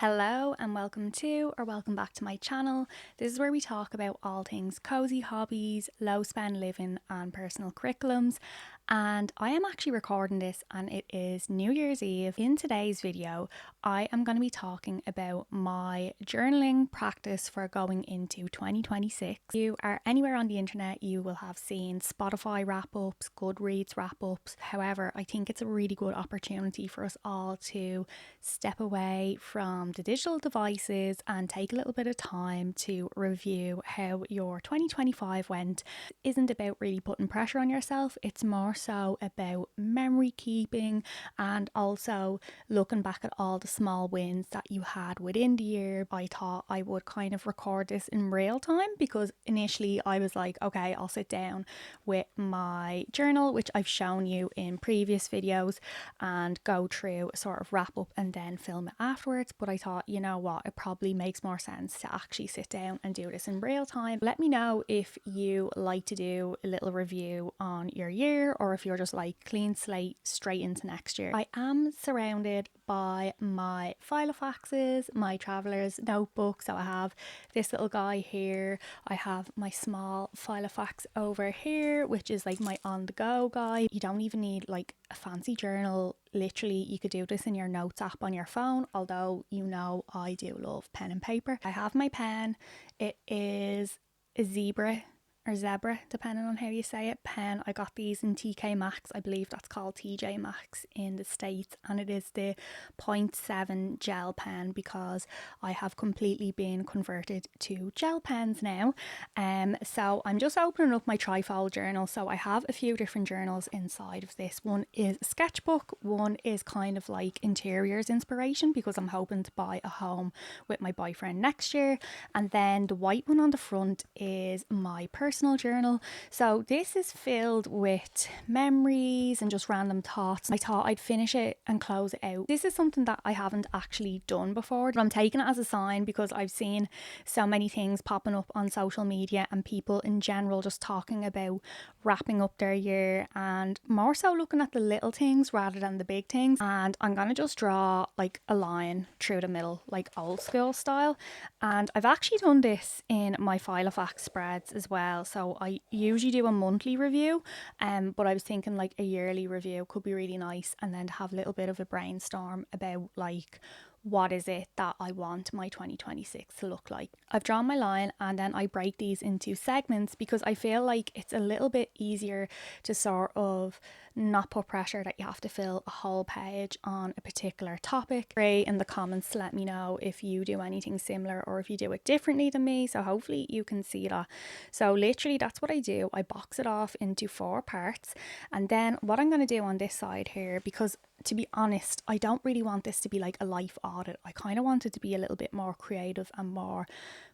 Hello and welcome back to my channel. This is where we talk about all things cozy hobbies, low spend living and personal curriculums. And I am actually recording this and it is New Year's Eve. In today's video, I am going to be talking about my journaling practice for going into 2026. If you are anywhere on the internet, you will have seen Spotify wrap-ups, Goodreads wrap-ups. However, I think it's a really good opportunity for us all to step away from the digital devices and take a little bit of time to review how your 2025 went. It isn't about really putting pressure on yourself, it's more so about memory keeping and also looking back at all the small wins that you had within the year. I thought I would kind of record this in real time because initially I was like, okay, I'll sit down with my journal, which I've shown you in previous videos, and go through a sort of wrap up and then film it afterwards. But I thought, you know what, it probably makes more sense to actually sit down and do this in real time. Let me know if you like to do a little review on your year or if you're just like clean slate straight into next year. I am surrounded by my Filofaxes, my traveler's notebook. So I have this little guy here. I have my small Filofax over here, which is like my on the go guy. You don't even need like a fancy journal. Literally, you could do this in your notes app on your phone, although you know I do love pen and paper. I have my pen. It is a zebra, depending on how you say it, pen. I got these in TK Maxx. I believe that's called TJ Maxx in the States, and it is the 0.7 gel pen because I have completely been converted to gel pens now. So I'm just opening up my trifold journal. So I have a few different journals inside of this. One is a sketchbook, one is kind of like interiors inspiration because I'm hoping to buy a home with my boyfriend next year, and then the white one on the front is my personal journal. So this is filled with memories and just random thoughts. I thought I'd finish it and close it out. This is something that I haven't actually done before, but I'm taking it as a sign because I've seen so many things popping up on social media and people in general just talking about wrapping up their year and more so looking at the little things rather than the big things. And I'm gonna just draw like a line through the middle, like old school style. And I've actually done this in my Filofax spreads as well. So I usually do a monthly review, but I was thinking like a yearly review could be really nice, and then to have a little bit of a brainstorm about like what is it that I want my 2026 to look like. I've drawn my line and then I break these into segments because I feel like it's a little bit easier to sort of not put pressure that you have to fill a whole page on a particular topic. Great, in the comments to let me know if you do anything similar or if you do it differently than me, so hopefully you can see that. So literally that's what I do. I box it off into 4 parts, and then what I'm going to do on this side here, because to be honest, I don't really want this to be like a life audit. I kind of want it to be a little bit more creative and more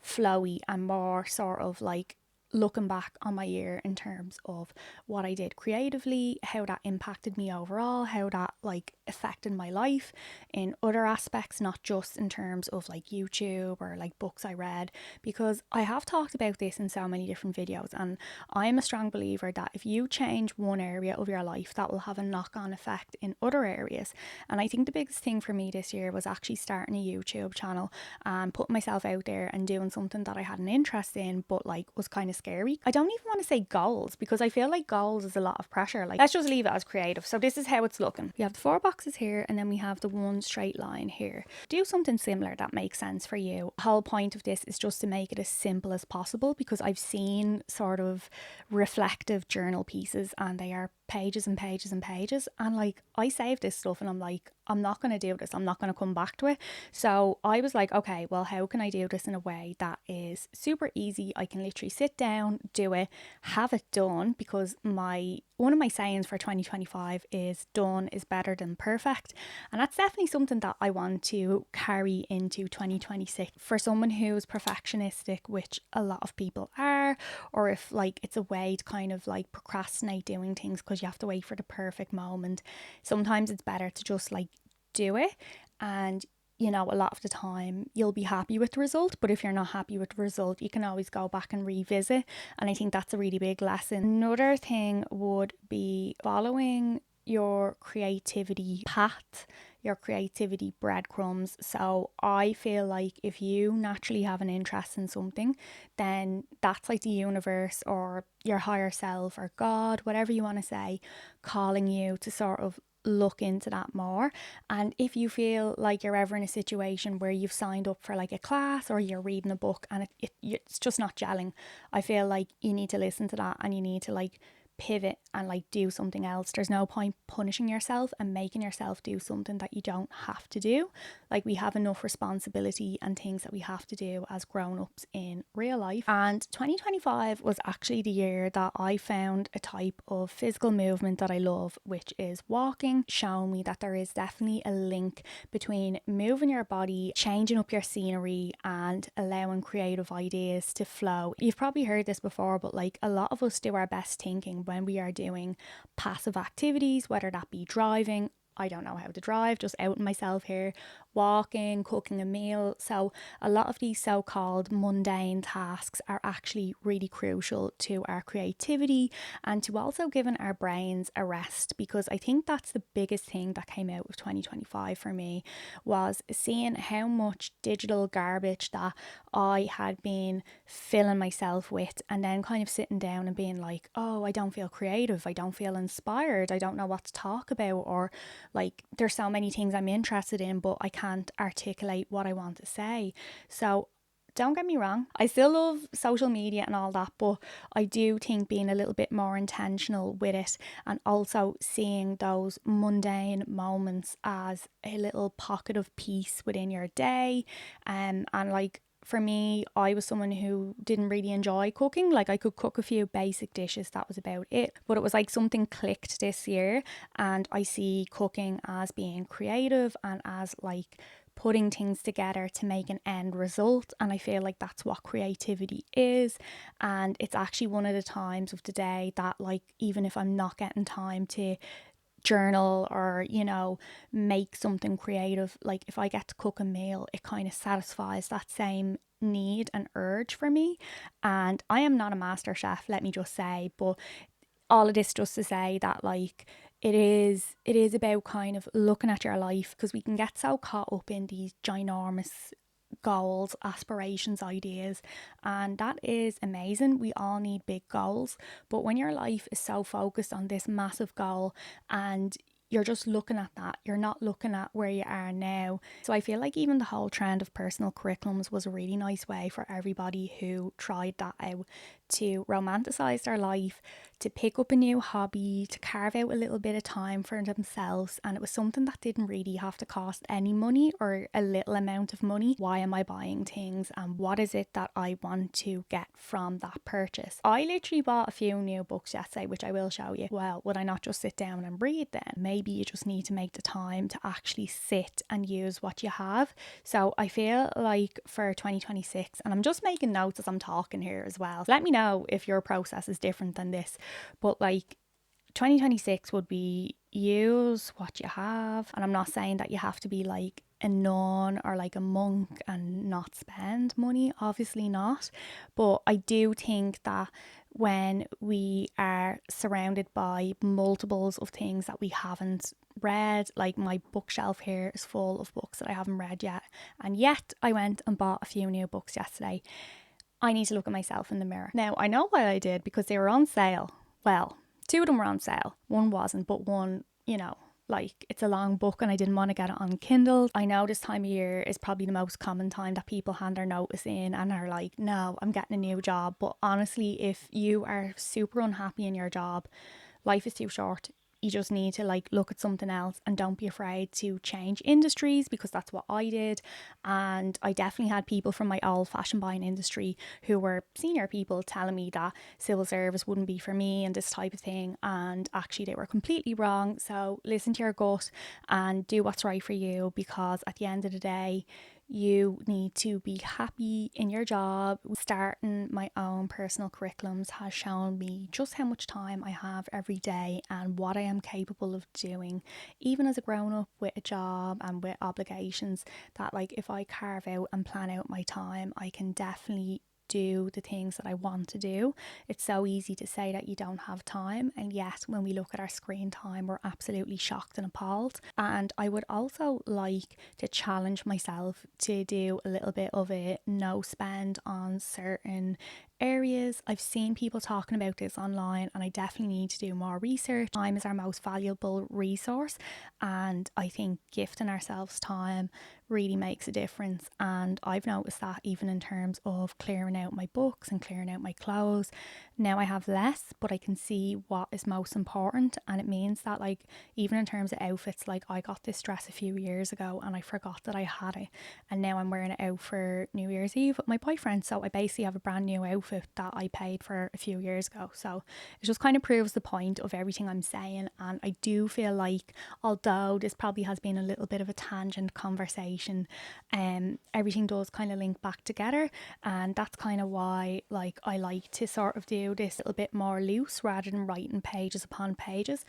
flowy and more sort of like looking back on my year in terms of what I did creatively, how that impacted me overall, how that like affected my life in other aspects, not just in terms of like YouTube or like books I read, because I have talked about this in so many different videos, and I'm a strong believer that if you change one area of your life, that will have a knock-on effect in other areas. And I think the biggest thing for me this year was actually starting a YouTube channel and putting myself out there and doing something that I had an interest in but like was kind of scary. I don't even want to say goals because I feel like goals is a lot of pressure. Like, let's just leave it as creative. So this is how it's looking. We have the 4 boxes here and then we have the 1 straight line here. Do something similar that makes sense for you. The whole point of this is just to make it as simple as possible because I've seen sort of reflective journal pieces and they are pages and pages and pages, and like I save this stuff and I'm like, I'm not going to do this, I'm not going to come back to it. So I was like, okay, well, how can I do this in a way that is super easy? I can literally sit down, do it, have it done, because one of my sayings for 2025 is done is better than perfect, and that's definitely something that I want to carry into 2026. For someone who's perfectionistic, which a lot of people are, or if like it's a way to kind of like procrastinate doing things because you have to wait for the perfect moment, sometimes it's better to just like do it. And you know, a lot of the time you'll be happy with the result, but if you're not happy with the result, you can always go back and revisit. And I think that's a really big lesson. Another thing would be following your creativity path. your creativity breadcrumbs. So I feel like if you naturally have an interest in something, then that's like the universe or your higher self or God, whatever you want to say, calling you to sort of look into that more. And if you feel like you're ever in a situation where you've signed up for like a class or you're reading a book and it's just not gelling, I feel like you need to listen to that and you need to like pivot and like do something else. There's no point punishing yourself and making yourself do something that you don't have to do. Like, we have enough responsibility and things that we have to do as grown-ups in real life. And 2025 was actually the year that I found a type of physical movement that I love, which is walking, showing me that there is definitely a link between moving your body, changing up your scenery, and allowing creative ideas to flow. You've probably heard this before, but like, a lot of us do our best thinking when we are doing passive activities, whether that be driving. I don't know how to drive, just outing myself here, walking, cooking a meal. So a lot of these so-called mundane tasks are actually really crucial to our creativity and to also giving our brains a rest, because I think that's the biggest thing that came out of 2025 for me, was seeing how much digital garbage that I had been filling myself with, and then kind of sitting down and being like, oh, I don't feel creative, I don't feel inspired, I don't know what to talk about, or like, there's so many things I'm interested in, but I can't articulate what I want to say. So don't get me wrong, I still love social media and all that, but I do think being a little bit more intentional with it, and also seeing those mundane moments as a little pocket of peace within your day. And like, for me, I was someone who didn't really enjoy cooking. Like, I could cook a few basic dishes, that was about it. But it was like something clicked this year, and I see cooking as being creative and as like putting things together to make an end result. And I feel like that's what creativity is. And it's actually one of the times of the day that, like, even if I'm not getting time to journal or, you know, make something creative, like, if I get to cook a meal, it kind of satisfies that same need and urge for me. And I am not a master chef, let me just say, but all of this just to say that, like, it is about kind of looking at your life, because we can get so caught up in these ginormous goals, aspirations, ideas, and that is amazing. We all need big goals, but when your life is so focused on this massive goal and you're just looking at that, you're not looking at where you are now. So I feel like even the whole trend of personal curriculums was a really nice way for everybody who tried that out to romanticize their life, to pick up a new hobby, to carve out a little bit of time for themselves. And it was something that didn't really have to cost any money or a little amount of money. Why am I buying things, and what is it that I want to get from that purchase? I literally bought a few new books yesterday, which I will show you. Well, would I not just sit down and read them? Maybe you just need to make the time to actually sit and use what you have. So I feel like for 2026, and I'm just making notes as I'm talking here as well, so let me know if your process is different than this, but like, 2026 would be use what you have. And I'm not saying that you have to be like a nun or like a monk and not spend money, obviously not, but I do think that when we are surrounded by multiples of things that we haven't read, like my bookshelf here is full of books that I haven't read yet, and yet I went and bought a few new books yesterday, I need to look at myself in the mirror. Now, I know why I did, because they were on sale. Well, two of them were on sale. One wasn't, but one, you know, like, it's a long book and I didn't want to get it on Kindle. I know this time of year is probably the most common time that people hand their notice in and are like, no, I'm getting a new job. But honestly, if you are super unhappy in your job, life is too short. You just need to like look at something else, and don't be afraid to change industries, because that's what I did. And I definitely had people from my old fashion buying industry who were senior people telling me that civil service wouldn't be for me and this type of thing, and actually they were completely wrong. So listen to your gut and do what's right for you, because at the end of the day, you need to be happy in your job. Starting my own personal curriculums has shown me just how much time I have every day and what I am capable of doing, even as a grown up with a job and with obligations, that like, if I carve out and plan out my time, I can definitely do the things that I want to do. It's so easy to say that you don't have time, and yet when we look at our screen time, we're absolutely shocked and appalled. And I would also like to challenge myself to do a little bit of a no spend on certain areas. I've seen people talking about this online, and I definitely need to do more research. Time is our most valuable resource, and I think gifting ourselves time really makes a difference. And I've noticed that even in terms of clearing out my books and clearing out my clothes. Now I have less, but I can see what is most important, and it means that, like, even in terms of outfits, like I got this dress a few years ago and I forgot that I had it, and now I'm wearing it out for New Year's Eve with my boyfriend. So I basically have a brand new outfit that I paid for a few years ago. So it just kind of proves the point of everything I'm saying. And I do feel like, although this probably has been a little bit of a tangent conversation, everything does kind of link back together, and that's kind of why, like, I like to sort of do this a little bit more loose rather than writing pages upon pages.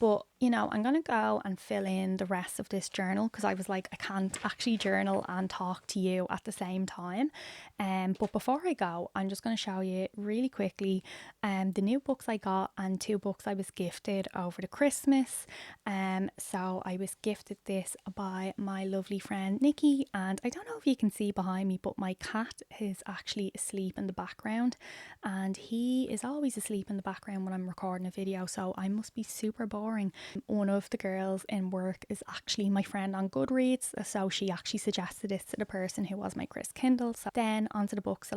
But you know, I'm gonna go and fill in the rest of this journal because I was like, I can't actually journal and talk to you at the same time. But before I go, I'm just gonna show you really quickly the new books I got and two books I was gifted over the Christmas. So I was gifted this by my lovely friend Nikki, and I don't know if you can see behind me, but my cat is actually asleep in the background, and he is always asleep in the background when I'm recording a video, so I must be super boring. One of the girls in work is actually my friend on Goodreads, so she actually suggested this to the person who was my Chris Kindle. So then onto the books that